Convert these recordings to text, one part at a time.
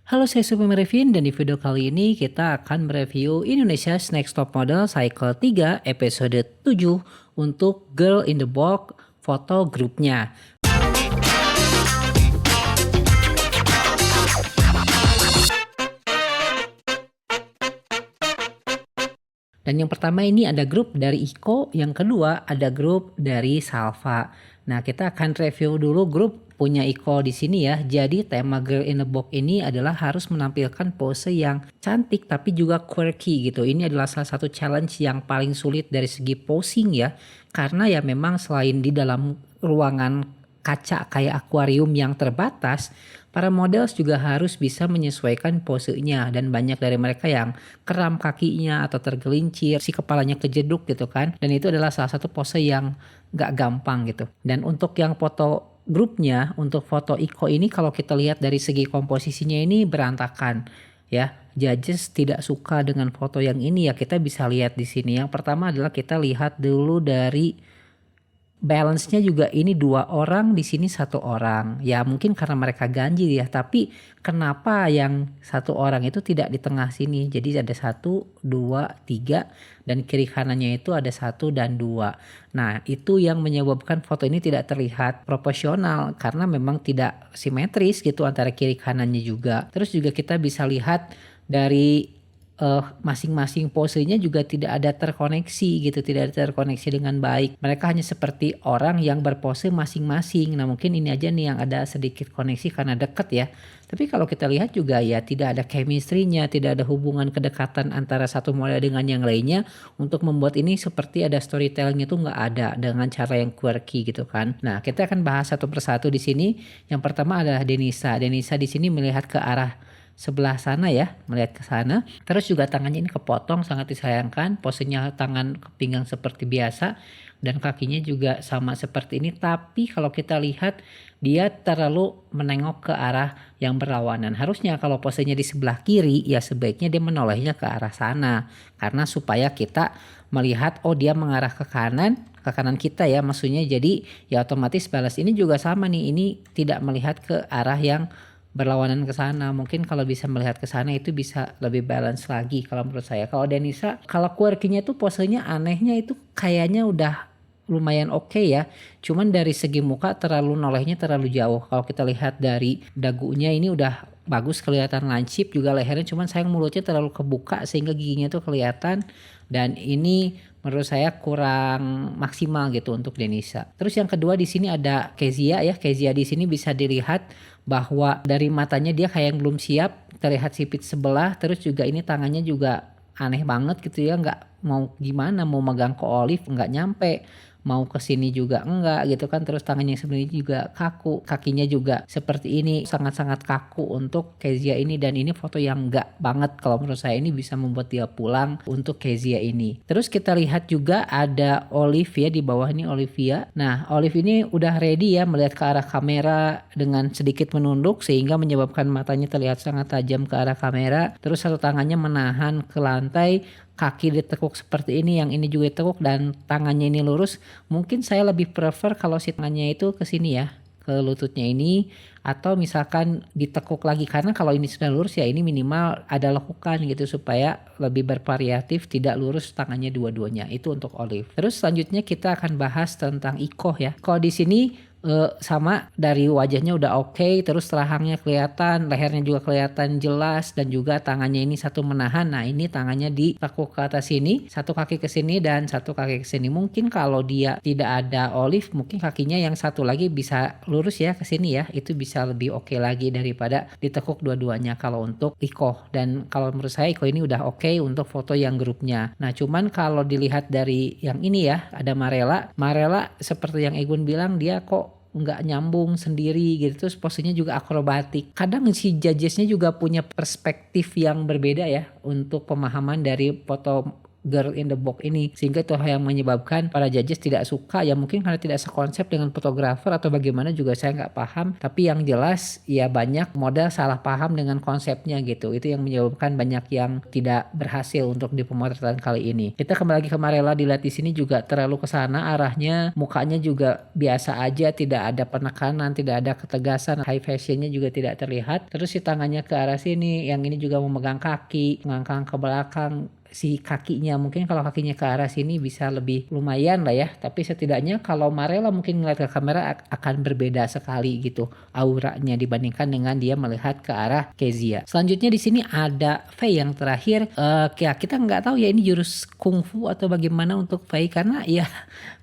Halo, saya Supri Merevin dan di video kali ini kita akan mereview Indonesia's Next Top Model Cycle 3 episode 7 untuk Girl in the Box foto grupnya. Dan yang pertama ini ada grup dari Iko, yang kedua ada grup dari Salva. Nah, kita akan review dulu grup punya Iko di sini ya. Jadi tema Girl in the Box ini adalah harus menampilkan pose yang cantik tapi juga quirky gitu. Ini adalah salah satu challenge yang paling sulit dari segi posing ya. Karena ya memang selain di dalam ruangan kaca kayak akuarium yang terbatas, para models juga harus bisa menyesuaikan posenya dan banyak dari mereka yang kram kakinya atau tergelincir, si kepalanya kejeduk gitu kan. Dan itu adalah salah satu pose yang gak gampang gitu. Dan untuk yang foto grupnya, untuk foto Iko ini kalau kita lihat dari segi komposisinya ini berantakan ya. Judges tidak suka dengan foto yang ini ya, kita bisa lihat di sini. Yang pertama adalah kita lihat dulu dari balance-nya juga, ini 2 orang di sini 1 orang. Ya mungkin karena mereka ganjil ya, tapi kenapa yang 1 orang itu tidak di tengah sini? Jadi ada 1, 2, 3 dan kiri kanannya itu ada 1 dan 2. Nah, itu yang menyebabkan foto ini tidak terlihat proporsional karena memang tidak simetris gitu antara kiri kanannya juga. Terus juga kita bisa lihat dari masing-masing posenya juga tidak ada terkoneksi gitu, tidak ada terkoneksi dengan baik. Mereka hanya seperti orang yang berpose masing-masing. Nah, mungkin ini aja nih yang ada sedikit koneksi karena deket ya. Tapi kalau kita lihat juga ya tidak ada chemistry-nya, tidak ada hubungan kedekatan antara satu model dengan yang lainnya untuk membuat ini seperti ada storytelling itu nggak ada dengan cara yang quirky gitu kan. Nah, kita akan bahas satu persatu di sini. Yang pertama adalah Denisa. Denisa di sini melihat ke arah sebelah sana ya, melihat ke sana. Terus juga tangannya ini kepotong, sangat disayangkan. Posenya tangan ke pinggang seperti biasa dan kakinya juga sama seperti ini. Tapi kalau kita lihat dia terlalu menengok ke arah yang berlawanan. Harusnya kalau posenya di sebelah kiri ya sebaiknya dia menolehnya ke arah sana. Karena supaya kita melihat oh dia mengarah ke kanan kita ya maksudnya. Jadi ya otomatis balas ini juga sama nih. Ini tidak melihat ke arah yang berlawanan ke sana. Mungkin kalau bisa melihat ke sana itu bisa lebih balance lagi kalau menurut saya. Kalau Denisa, kalau quirky-nya tuh posenya anehnya itu kayaknya udah lumayan oke ya. Cuman dari segi muka terlalu nolehnya terlalu jauh. Kalau kita lihat dari dagunya ini udah bagus kelihatan lancip, juga lehernya, cuman sayang mulutnya terlalu kebuka sehingga giginya tuh kelihatan. Dan ini menurut saya kurang maksimal gitu untuk Denisa. Terus yang kedua di sini ada Kezia ya. Kezia di sini bisa dilihat bahwa dari matanya dia kayak yang belum siap, terlihat sipit sebelah. Terus juga ini tangannya juga aneh banget gitu ya, nggak mau gimana, mau megang ke olive nggak nyampe, mau ke sini juga enggak gitu kan. Terus tangannya sebenarnya juga kaku, kakinya juga seperti ini, sangat-sangat kaku untuk Kezia ini. Dan ini foto yang enggak banget kalau menurut saya, ini bisa membuat dia pulang untuk Kezia ini. Terus kita lihat juga ada Olive ya, di bawah ini Olivia. Nah, Olive ini udah ready ya melihat ke arah kamera dengan sedikit menunduk sehingga menyebabkan matanya terlihat sangat tajam ke arah kamera. Terus satu tangannya menahan ke lantai, kaki ditekuk seperti ini, yang ini juga ditekuk dan tangannya ini lurus. Mungkin saya lebih prefer kalau si tangannya itu ke sini ya, ke lututnya ini, atau misalkan ditekuk lagi, karena kalau ini sudah lurus ya ini minimal ada lekukan gitu supaya lebih bervariatif, tidak lurus tangannya dua-duanya. Itu untuk Olive. Terus selanjutnya kita akan bahas tentang Iko ya. Kalau di sini sama dari wajahnya udah oke, terus rahangnya kelihatan, lehernya juga kelihatan jelas, dan juga tangannya ini satu menahan. Nah, ini tangannya ditekuk ke atas sini, satu kaki ke sini dan satu kaki ke sini. Mungkin kalau dia tidak ada Olive, mungkin kakinya yang satu lagi bisa lurus ya ke sini ya. Itu bisa lebih oke lagi daripada ditekuk dua-duanya kalau untuk Iko. Dan kalau menurut saya Iko ini udah oke untuk foto yang grupnya. Nah, cuman kalau dilihat dari yang ini ya, ada Marella. Marella seperti yang Egun bilang, dia kok nggak nyambung sendiri gitu. Terus posenya juga akrobatik. Kadang si judgesnya juga punya perspektif yang berbeda ya untuk pemahaman dari foto Girl in the Box ini, sehingga itu yang menyebabkan para judges tidak suka ya, mungkin karena tidak sekonsep dengan fotografer atau bagaimana juga saya nggak paham, tapi yang jelas ya banyak model salah paham dengan konsepnya gitu, itu yang menyebabkan banyak yang tidak berhasil untuk di pemotretan kali ini. Kita kembali lagi ke Marella, dilihat di sini juga terlalu ke sana arahnya, mukanya juga biasa aja, tidak ada penekanan, tidak ada ketegasan, high fashionnya juga tidak terlihat. Terus si tangannya ke arah sini, yang ini juga memegang kaki, ngangkang ke belakang si kakinya, mungkin kalau kakinya ke arah sini bisa lebih lumayan lah ya, tapi setidaknya kalau Marella mungkin ngeliat ke kamera akan berbeda sekali gitu auranya dibandingkan dengan dia melihat ke arah Kezia. Selanjutnya di sini ada Faye yang terakhir. Ya kita nggak tahu ya ini jurus kungfu atau bagaimana untuk Faye, karena ya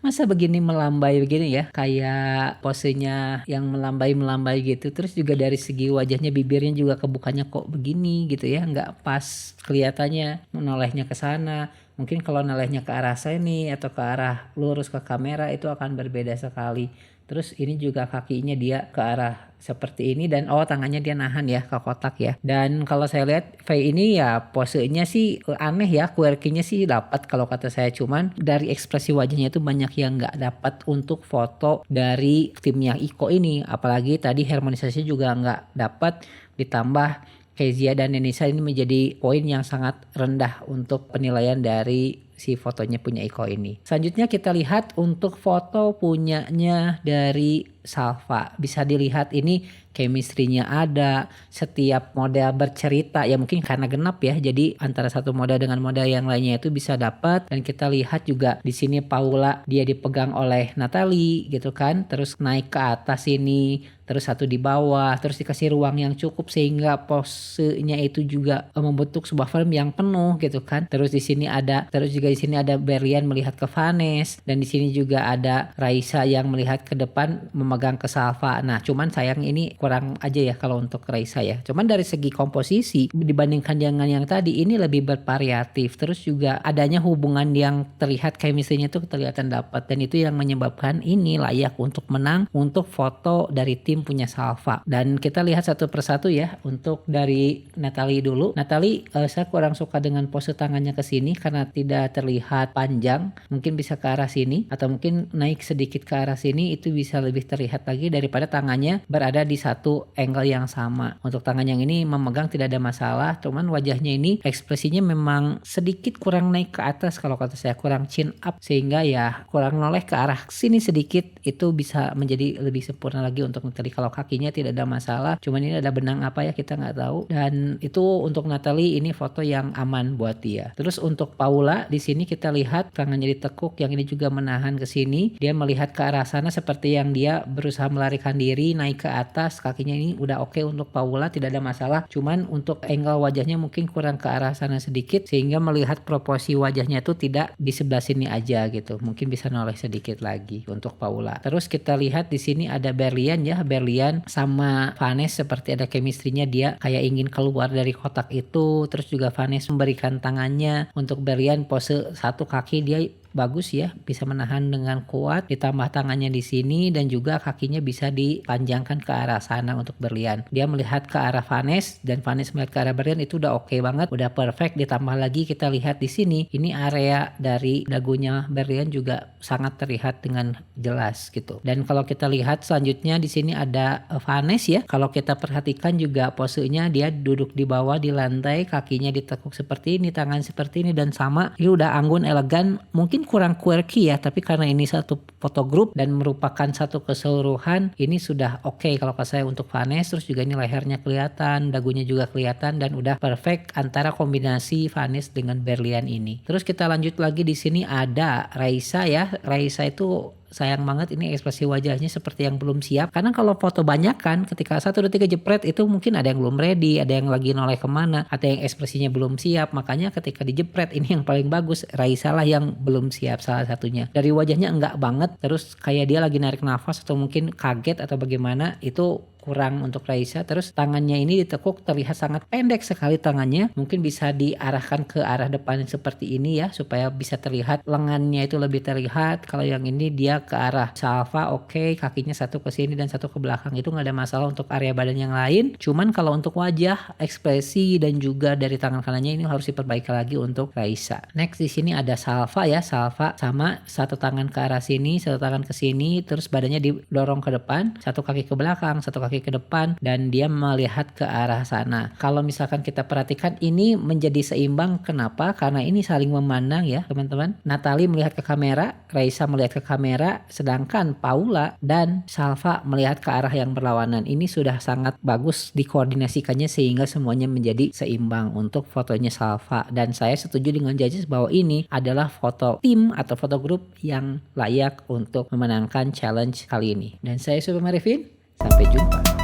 masa begini melambai begini ya, kayak posenya yang melambai gitu, terus juga dari segi wajahnya, bibirnya juga kebukanya kok begini gitu ya, nggak pas kelihatannya menolehnya ke sana. Mungkin kalau nolehnya ke arah sini atau ke arah lurus ke kamera itu akan berbeda sekali. Terus ini juga kakinya dia ke arah seperti ini, dan tangannya dia nahan ya ke kotak ya. Dan kalau saya lihat Faye ini ya posenya sih aneh ya, quirky-nya sih dapat kalau kata saya, cuman dari ekspresi wajahnya itu banyak yang nggak dapat untuk foto dari timnya Iko ini. Apalagi tadi harmonisasi juga nggak dapat, ditambah Kezia dan Nenisa ini menjadi poin yang sangat rendah untuk penilaian dari si fotonya punya Iko ini. Selanjutnya kita lihat untuk foto punyanya dari Salva. Bisa dilihat ini chemistry-nya ada, setiap model bercerita ya, mungkin karena genap ya, jadi antara satu model dengan model yang lainnya itu bisa dapat. Dan kita lihat juga di sini Paula dia dipegang oleh Natalie gitu kan, terus naik ke atas ini, terus satu di bawah, terus dikasih ruang yang cukup sehingga posenya itu juga membentuk sebuah frame yang penuh gitu kan. Terus di sini ada, terus juga di sini ada Berlian melihat ke Vanessa, dan di sini juga ada Raisa yang melihat ke depan memegang ke Salva. Nah, cuman sayang ini kurang aja ya kalau untuk Raisa ya. Cuman dari segi komposisi dibandingkan dengan yang tadi ini lebih bervariatif. Terus juga adanya hubungan yang terlihat chemistry-nya itu kelihatan dapat, dan itu yang menyebabkan ini layak untuk menang untuk foto dari tim punya Salva. Dan kita lihat satu persatu ya. Untuk dari Natalie dulu. Natalie saya kurang suka dengan pose tangannya ke sini karena tidak terlihat panjang. Mungkin bisa ke arah sini atau mungkin naik sedikit ke arah sini, itu bisa lebih terlihat lagi daripada tangannya berada di satu angle yang sama. Untuk tangan yang ini memegang tidak ada masalah, cuman wajahnya ini ekspresinya memang sedikit kurang naik ke atas, kalau kata saya kurang chin up, sehingga ya kurang noleh ke arah sini sedikit, itu bisa menjadi lebih sempurna lagi untuk Natalie. Kalau kakinya tidak ada masalah, cuman ini ada benang apa ya kita nggak tahu. Dan itu untuk Natalie ini foto yang aman buat dia. Terus untuk Paula di sini kita lihat tangannya ditekuk, yang ini juga menahan ke sini, dia melihat ke arah sana seperti yang dia berusaha melarikan diri naik ke atas. Kakinya ini udah oke untuk Paula, tidak ada masalah, cuman untuk angle wajahnya mungkin kurang ke arah sana sedikit, sehingga melihat proporsi wajahnya itu tidak di sebelah sini aja gitu, mungkin bisa noleh sedikit lagi untuk Paula. Terus kita lihat di sini ada Berlian ya, Berlian sama Vanessa seperti ada chemistry-nya, dia kayak ingin keluar dari kotak itu. Terus juga Vanessa memberikan tangannya untuk Berlian, pose satu kaki dia bagus ya, bisa menahan dengan kuat, ditambah tangannya di sini dan juga kakinya bisa dipanjangkan ke arah sana untuk Berlian. Dia melihat ke arah Vanessa dan Vanessa melihat ke arah Berlian, itu udah oke banget, udah perfect. Ditambah lagi kita lihat di sini, ini area dari dagunya Berlian juga sangat terlihat dengan jelas gitu. Dan kalau kita lihat selanjutnya di sini ada Vanessa ya. Kalau kita perhatikan juga posenya, dia duduk di bawah di lantai, kakinya ditekuk seperti ini, tangan seperti ini, dan sama ini udah anggun elegan. Mungkin kurang quirky ya, tapi karena ini satu foto grup dan merupakan satu keseluruhan, ini sudah oke kalau kata saya untuk Vanessa. Terus juga ini lehernya kelihatan, dagunya juga kelihatan, dan udah perfect antara kombinasi Vanessa dengan Berlian ini. Terus kita lanjut lagi, di sini ada Raisa ya. Raisa itu sayang banget ini ekspresi wajahnya seperti yang belum siap, karena kalau foto banyak kan ketika 1, 2, 3 jepret itu mungkin ada yang belum ready, ada yang lagi noleh kemana, ada yang ekspresinya belum siap. Makanya ketika dijepret ini yang paling bagus Raisa lah yang belum siap salah satunya. Dari wajahnya enggak banget, terus kayak dia lagi narik nafas atau mungkin kaget atau bagaimana, itu kurang untuk Raisa. Terus tangannya ini ditekuk terlihat sangat pendek sekali tangannya. Mungkin bisa diarahkan ke arah depan seperti ini ya, supaya bisa terlihat lengannya itu lebih terlihat. Kalau yang ini dia ke arah Salva, oke, kakinya satu ke sini dan satu ke belakang, itu nggak ada masalah untuk area badan yang lain. Cuman kalau untuk wajah, ekspresi dan juga dari tangan kanannya ini harus diperbaiki lagi untuk Raisa. Next di sini ada Salva ya, Salva sama satu tangan ke arah sini, satu tangan ke sini, terus badannya didorong ke depan, satu kaki ke belakang, satu kaki ke depan, dan dia melihat ke arah sana. Kalau misalkan kita perhatikan ini menjadi seimbang, kenapa? Karena ini saling memandang ya teman-teman. Natalie melihat ke kamera, Raisa melihat ke kamera, sedangkan Paula dan Salva melihat ke arah yang berlawanan. Ini sudah sangat bagus dikoordinasikannya sehingga semuanya menjadi seimbang untuk fotonya Salva. Dan saya setuju dengan judges bahwa ini adalah foto tim atau foto grup yang layak untuk memenangkan challenge kali ini. Dan saya Super Marifin, sampai jumpa.